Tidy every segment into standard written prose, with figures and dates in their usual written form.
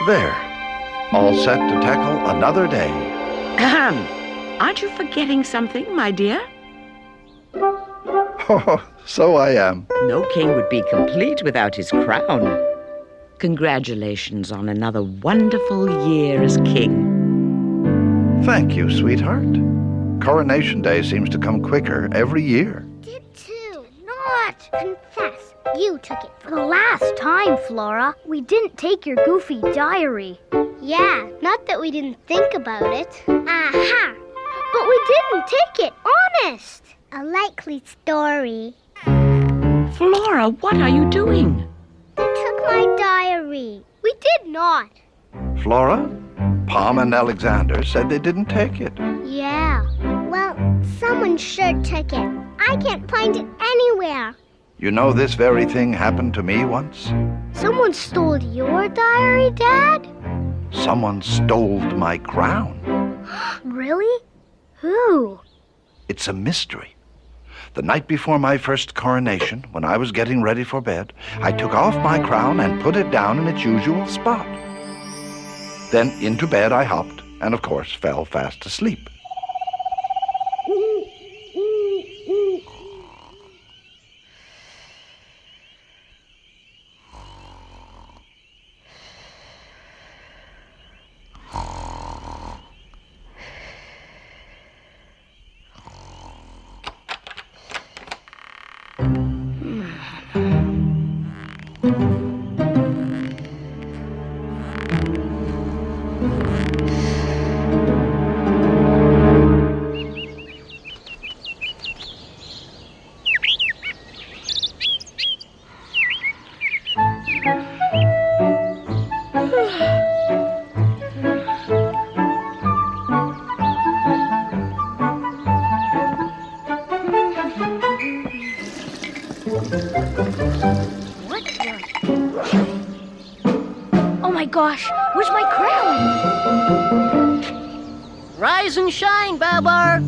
There. All set to tackle another day. Aren't you forgetting something, my dear? Oh, so I am. No king would be complete without his crown. Congratulations on another wonderful year as king. Thank you, sweetheart. Coronation Day seems to come quicker every year. Did too. Not. Confess. You took it for the last time, Flora. We didn't take your goofy diary. Yeah, not that we didn't think about it. Aha! But we didn't take it, honest. A likely story. Flora, what are you doing? They took my diary. We did not. Flora, Palm and Alexander said they didn't take it. Yeah. Well, someone sure took it. I can't find it anywhere. You know this very thing happened to me once? Someone stole your diary, Dad? Someone stole my crown. Really? Who? It's a mystery. The night before my first coronation, when I was getting ready for bed, I took off my crown and put it down in its usual spot. Then into bed I hopped, and of course fell fast asleep. What the? Oh my gosh, where's my crown? Rise and shine, Babar!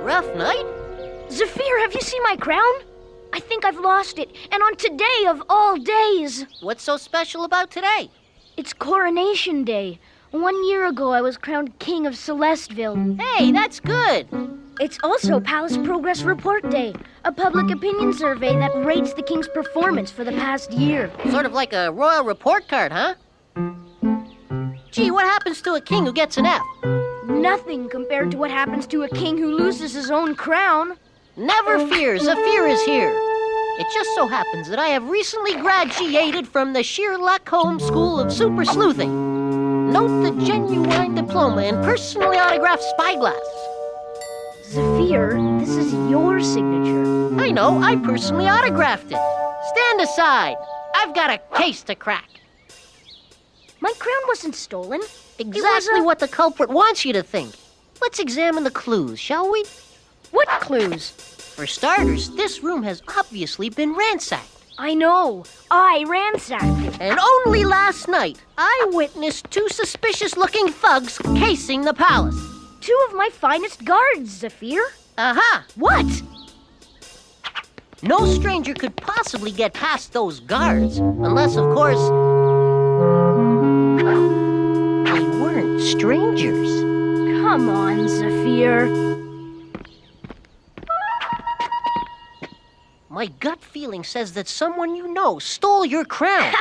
Rough night? Zephyr, have you seen my crown? I think I've lost it, and on today of all days. What's so special about today? It's Coronation Day. 1 year ago, I was crowned King of Celestville. Hey, that's good. It's also Palace Progress Report Day, a public opinion survey that rates the King's performance for the past year. Sort of like a royal report card, huh? Gee, what happens to a king who gets an F? Nothing compared to what happens to a king who loses his own crown. Never fear, Zephyr is here. It just so happens that I have recently graduated from the Sherlock Holmes School of Super Sleuthing. Note the genuine diploma in personally autographed spyglass. Zephyr, this is your signature. I know, I personally autographed it. Stand aside. I've got a case to crack. My crown wasn't stolen. Exactly what the culprit wants you to think. Let's examine the clues, shall we? What clues? For starters, this room has obviously been ransacked. I know. I ransacked it. And only last night, I witnessed 2 suspicious-looking thugs casing the palace. 2 of my finest guards, Zephyr. Aha! What? No stranger could possibly get past those guards, unless, of course, they weren't strangers. Come on, Zephyr. My gut feeling says that someone you know stole your crown.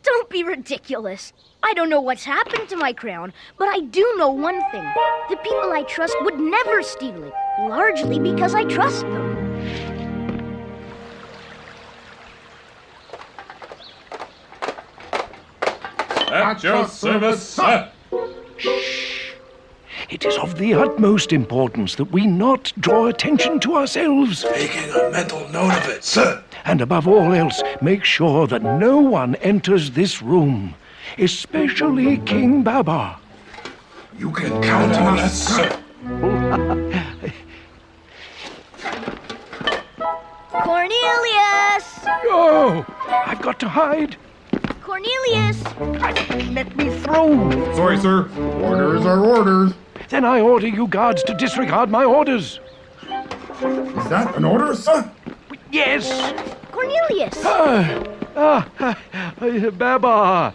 Don't be ridiculous. I don't know what's happened to my crown, but I do know one thing. The people I trust would never steal it, largely because I trust them. At your service, sir. It is of the utmost importance that we not draw attention to ourselves. Taking a mental note of it, sir. And above all else, make sure that no one enters this room, especially King Babar. You can count on us, sir. No! I've got to hide. Cornelius! Let me through. Sorry, sir. Orders are orders. Then I order you guards to disregard my orders. Is that an order, sir? Yes. Cornelius! Babar,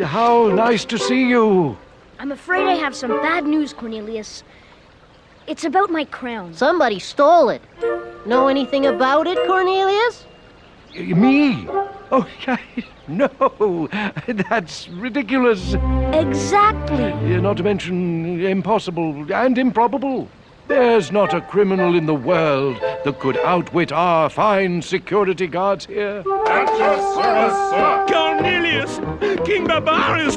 how nice to see you. I'm afraid I have some bad news, Cornelius. It's about my crown. Somebody stole it. Know anything about it, Cornelius? Me? Oh, no, that's ridiculous. Exactly. Not to mention impossible and improbable. There's not a criminal in the world that could outwit our fine security guards here. At your service, sir. Cornelius! King Babar is...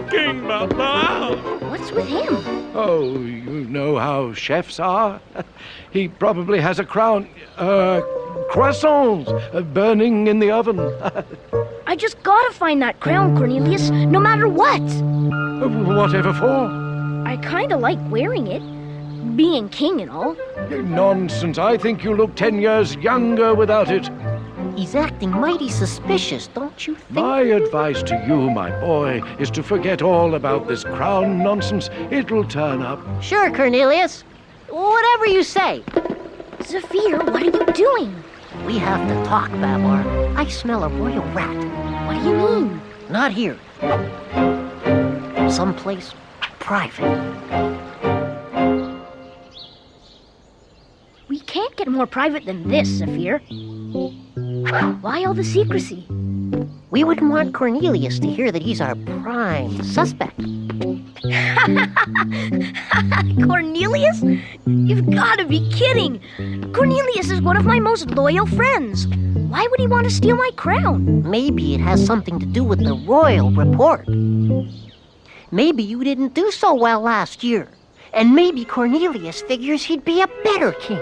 King Babar! What's with him? Oh, you know how chefs are. He probably has a crown, croissants burning in the oven. I just gotta find that crown, Cornelius, no matter what. Whatever for? I kinda like wearing it. Being king and all. Nonsense. I think you look 10 years younger without it. He's acting mighty suspicious, don't you think? My advice to you, my boy, is to forget all about this crown nonsense. It'll turn up. Sure, Cornelius. Whatever you say. Zephyr, what are you doing? We have to talk, Babar. I smell a royal rat. What do you mean? Not here. Someplace private. We can't get more private than this, Zephyr. Why all the secrecy? We wouldn't want Cornelius to hear that he's our prime suspect. Cornelius? You've gotta be kidding! Cornelius is one of my most loyal friends. Why would he want to steal my crown? Maybe it has something to do with the royal report. Maybe you didn't do so well last year. And maybe Cornelius figures he'd be a better king.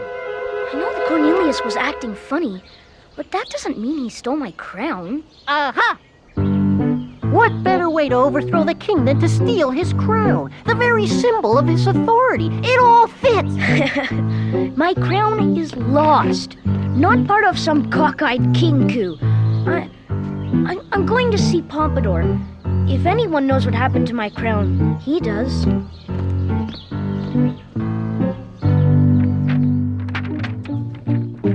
I know that Cornelius was acting funny, but that doesn't mean he stole my crown. Aha! What better way to overthrow the king than to steal his crown? The very symbol of his authority. It all fits. My crown is lost, not part of some cockeyed king coup. I'm going to see Pompadour. If anyone knows what happened to my crown, he does.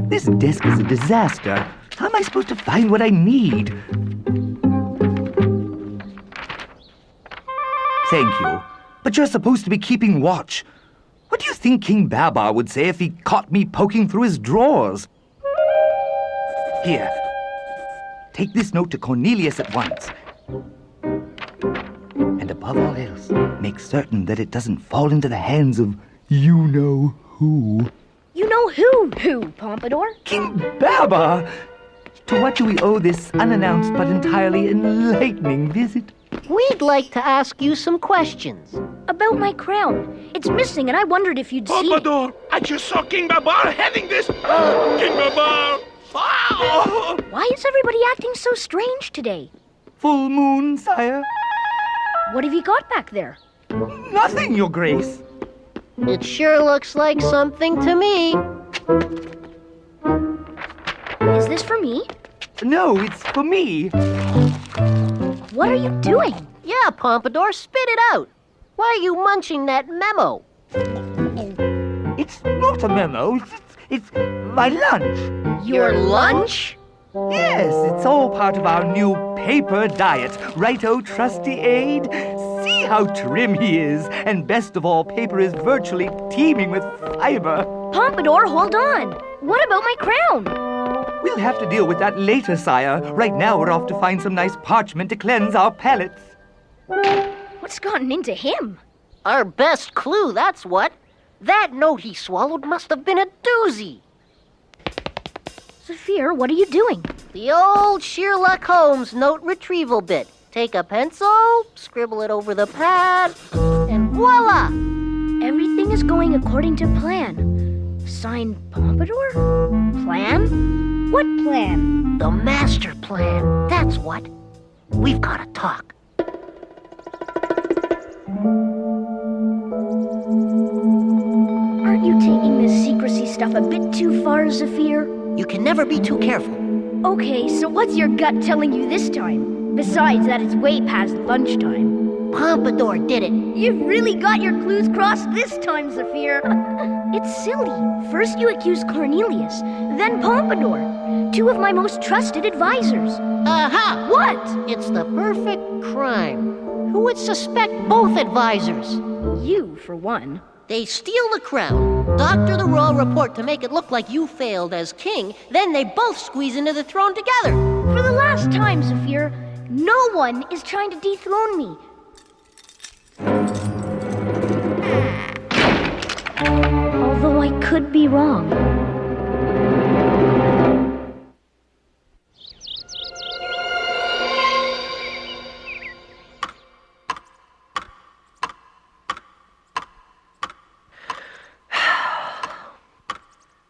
This desk is a disaster. How am I supposed to find what I need? Thank you. But you're supposed to be keeping watch. What do you think King Babar would say if he caught me poking through his drawers? Here. Take this note to Cornelius at once. And above all else, make certain that it doesn't fall into the hands of you-know-who. You know who, Pompadour? King Babar! To what do we owe this unannounced but entirely enlightening visit? We'd like to ask you some questions. About my crown. It's missing, and I wondered if you'd seen it. Pompadour! I just saw King Babar heading this... King Babar! Wow! Why is everybody acting so strange today? Full moon, sire? What have you got back there? Nothing, your grace. It sure looks like something to me. Is this for me? No, it's for me. What are you doing? Yeah, Pompadour, spit it out. Why are you munching that memo? It's not a memo. It's my lunch. Your lunch? Yes, it's all part of our new paper diet. Righto, trusty aide? See how trim he is. And best of all, paper is virtually teeming with fiber. Pompadour, hold on. What about my crown? We'll have to deal with that later, sire. Right now, we're off to find some nice parchment to cleanse our palates. What's gotten into him? Our best clue, that's what. That note he swallowed must have been a doozy. Zephyr, what are you doing? The old Sherlock Holmes note retrieval bit. Take a pencil, scribble it over the pad, and voila! Everything is going according to plan. Signed Pompadour? Plan? What plan? The master plan, that's what. We've got to talk. Aren't you taking this secrecy stuff a bit too far, Zephyr? You can never be too careful. Okay, so what's your gut telling you this time? Besides that it's way past lunchtime. Pompadour did it. You've really got your clues crossed this time, Zephyr. It's silly. First you accuse Cornelius, then Pompadour. Two of my most trusted advisors. Aha! What? It's the perfect crime. Who would suspect both advisors? You, for one. They steal the crown, doctor the royal report to make it look like you failed as king, then they both squeeze into the throne together. For the last time, Zephyr, no one is trying to dethrone me. Although I could be wrong.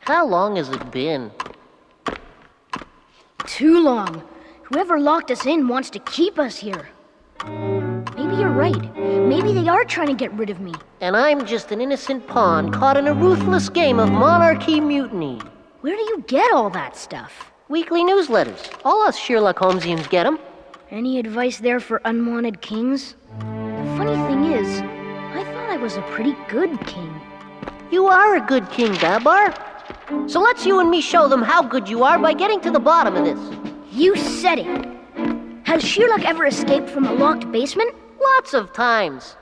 How long has it been? Too long. Whoever locked us in wants to keep us here. Maybe you're right. Maybe they are trying to get rid of me. And I'm just an innocent pawn caught in a ruthless game of monarchy mutiny. Where do you get all that stuff? Weekly newsletters. All us Sherlock Holmesians get 'em. Any advice there for unwanted kings? The funny thing is, I thought I was a pretty good king. You are a good king, Babar. So let's you and me show them how good you are by getting to the bottom of this. You said it. Has Sherlock ever escaped from a locked basement? Lots of times.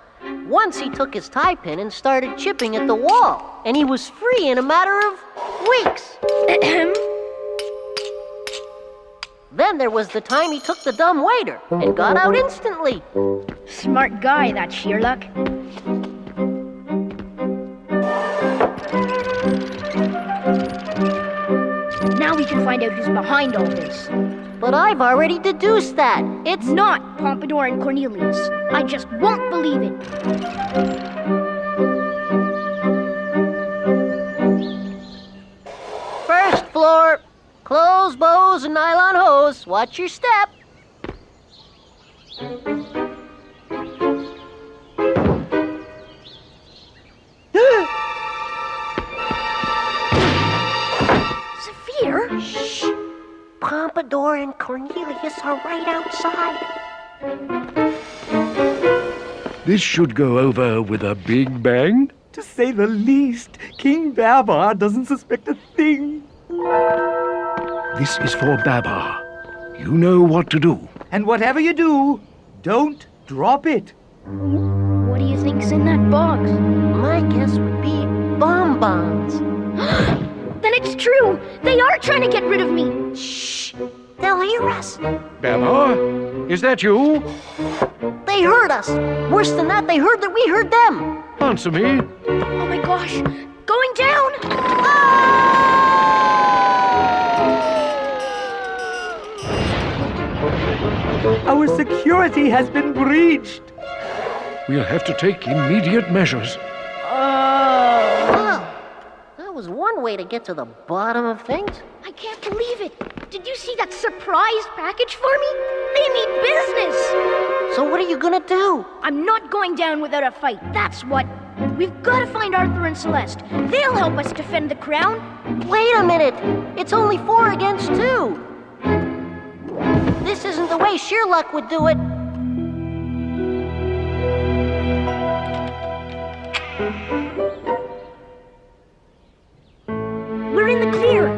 Once he took his tie pin and started chipping at the wall, and he was free in a matter of weeks. Then there was the time he took the dumb waiter and got out instantly. Smart guy, that Sherlock. Now we can find out who's behind all this. But I've already deduced that. It's Not Pompadour and Cornelius. I just won't believe it. first floor. Clothes, bows, and nylon hose. Watch your step. Zephyr? Shh. Pompadour and Cornelius are right outside. This should go over with a big bang. To say the least, King Babar doesn't suspect a thing. This is for Babar. You know what to do. And whatever you do, don't drop it. What do you think's in that box? My guess would be bonbons. Then it's true. They are trying to get rid of me. Shh. They'll hear us. Babar, is that you? They heard us. Worse than that, they heard that we heard them. Answer me. Oh my gosh. Going down. Our security has been breached. We'll have to take immediate measures. Well, that was one way to get to the bottom of things. I can't believe it. Did you see that surprise package for me? They mean business. So what are you gonna do? I'm not going down without a fight. That's what. We've got to find Arthur and Celeste. They'll help us defend the crown. Wait a minute. It's only 4 against 2. This isn't the way Sherlock would do it. We're in the clear.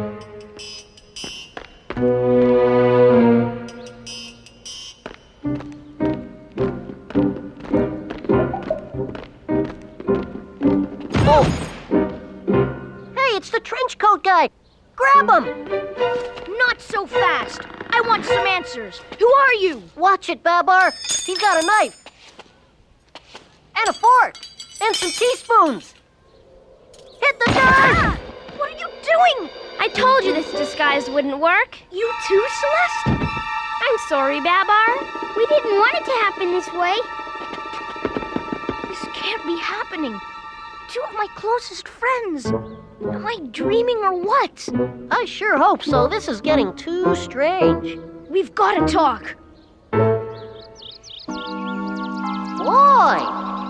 Oh! Hey, it's the trench coat guy. Grab him. Not so fast. I want some answers. Who are you? Watch it, Babar. He's got a knife. And a fork. And some teaspoons. Hit the dirt! Ah! What are you doing? I told you this disguise wouldn't work. You too, Celeste? I'm sorry, Babar. We didn't want it to happen this way. This can't be happening. 2 of my closest friends. Am I dreaming or what? I sure hope so. This is getting too strange. We've got to talk. Boy!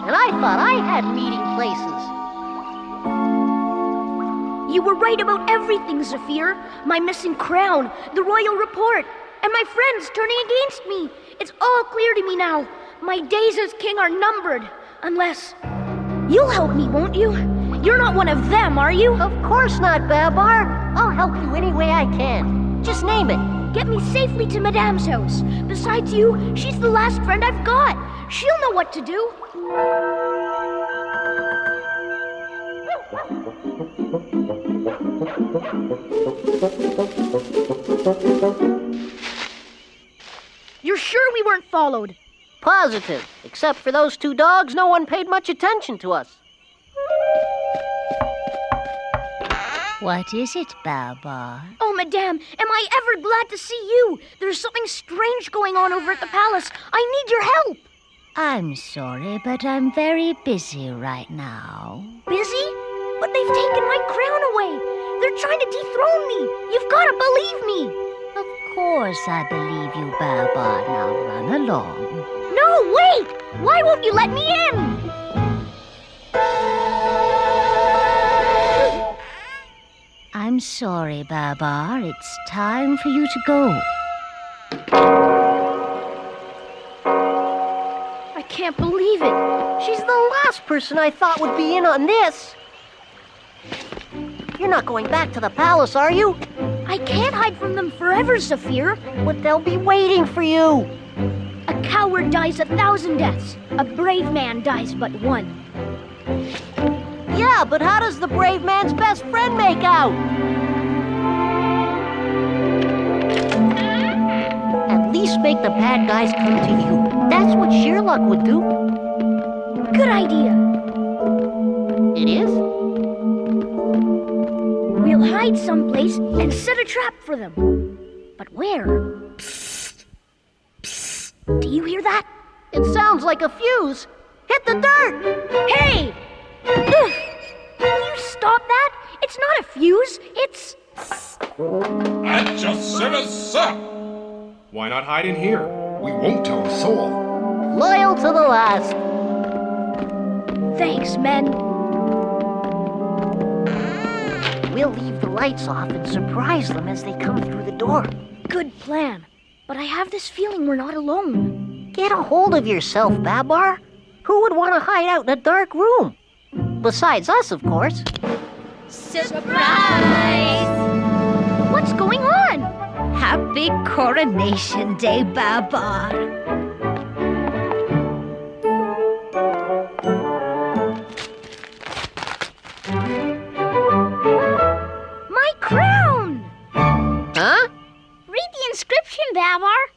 And I thought I had meeting places. You were right about everything, Zephyr. My missing crown, the royal report, and my friends turning against me. It's all clear to me now. My days as king are numbered. Unless... You'll help me, won't you? You're not one of them, are you? Of course not, Babar. I'll help you any way I can. Just name it. Get me safely to Madame's house. Besides you, she's the last friend I've got. She'll know what to do. You're sure we weren't followed? Positive. Except for those two dogs, no one paid much attention to us. What is it, Babar? Oh, Madame, am I ever glad to see you? There's something strange going on over at the palace. I need your help. I'm sorry, but I'm very busy right now. Busy? But they've taken my crown away. They're trying to dethrone me. You've got to believe me. Of course I believe you, Babar. Now run along. No, wait! Why won't you let me in? I'm sorry, Babar. It's time for you to go. I can't believe it. She's the last person I thought would be in on this. You're not going back to the palace, are you? I can't hide from them forever, Zephyr. But they'll be waiting for you. A coward dies 1,000 deaths. A brave man dies but one. Yeah, but how does the brave man's best friend make out? At least make the bad guys come to you. That's what Sherlock would do. Good idea. It is? We'll hide someplace and set a trap for them. But where? Psst. Psst. Do you hear that? It sounds like a fuse. Hit the dirt! Hey! Ugh. Will you stop that? It's not a fuse, it's... I just said a suck! Why not hide in here? We won't tell a soul. Loyal to the last. Thanks, men. We'll leave the lights off and surprise them as they come through the door. Good plan. But I have this feeling we're not alone. Get a hold of yourself, Babar. Who would want to hide out in a dark room? Besides us, of course. Surprise! What's going on? Happy Coronation Day, Babar. My crown! Huh? Read the inscription, Babar.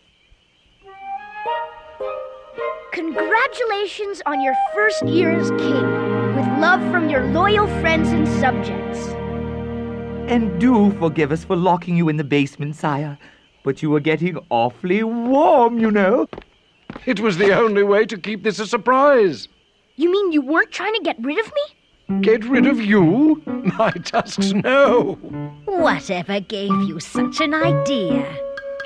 Congratulations on your first year as king. With love from your loyal friends and subjects. And do forgive us for locking you in the basement, sire. But you were getting awfully warm, you know. It was the only way to keep this a surprise. You mean you weren't trying to get rid of me? Get rid of you? My tusks, no. Whatever gave you such an idea?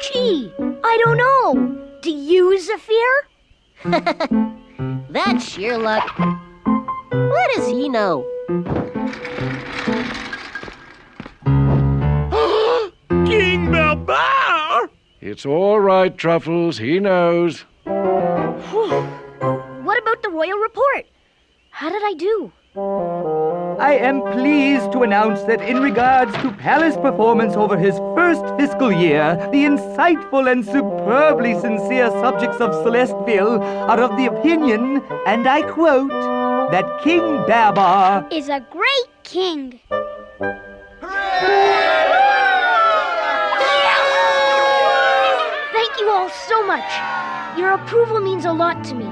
Gee, I don't know. Do you, Zephyr? That's sheer luck. What does he know? King Babar! It's all right, Truffles. He knows. What about the royal report? How did I do? I am pleased to announce that in regards to Palace performance over his first fiscal year, the insightful and superbly sincere subjects of Celestville are of the opinion, and I quote, that King Babar Is a great king. Thank you all so much. Your approval means a lot to me.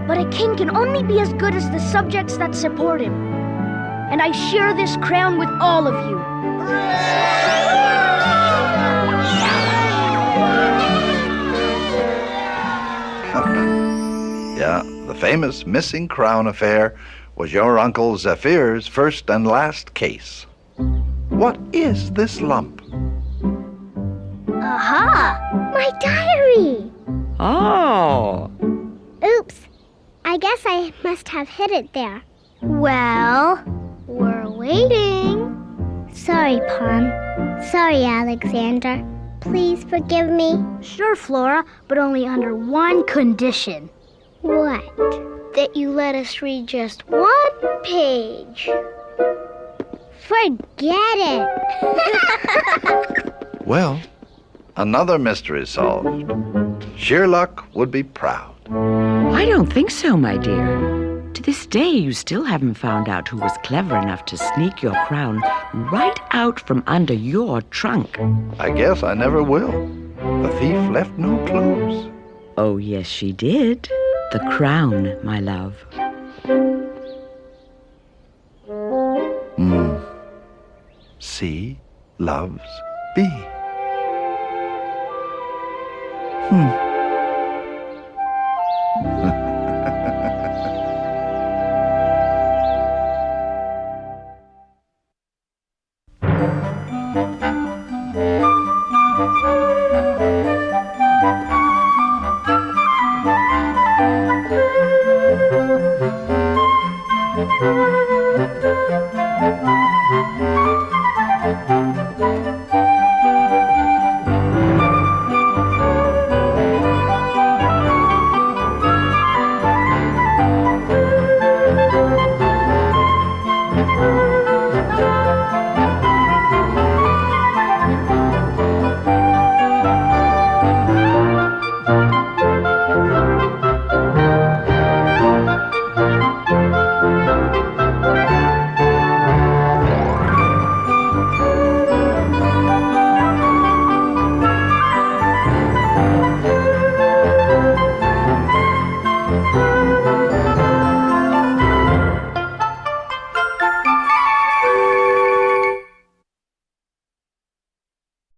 But a king can only be as good as the subjects that support him. And I share this crown with all of you. Yeah, the famous missing crown affair was your Uncle Zephyr's first and last case. What is this lump? Aha! My diary! Oh. Oops. I guess I must have hid it there. Well, we're waiting. Sorry, Pom. Sorry, Alexander. Please forgive me. Sure, Flora, but only under one condition. What? That you let us read just one page. Forget it. Well, another mystery solved. Sheer luck would be proud. I don't think so, my dear. To this day, you still haven't found out who was clever enough to sneak your crown right out from under your trunk. I guess I never will. The thief left no clues. Oh, yes, she did. The crown, my love. C loves B.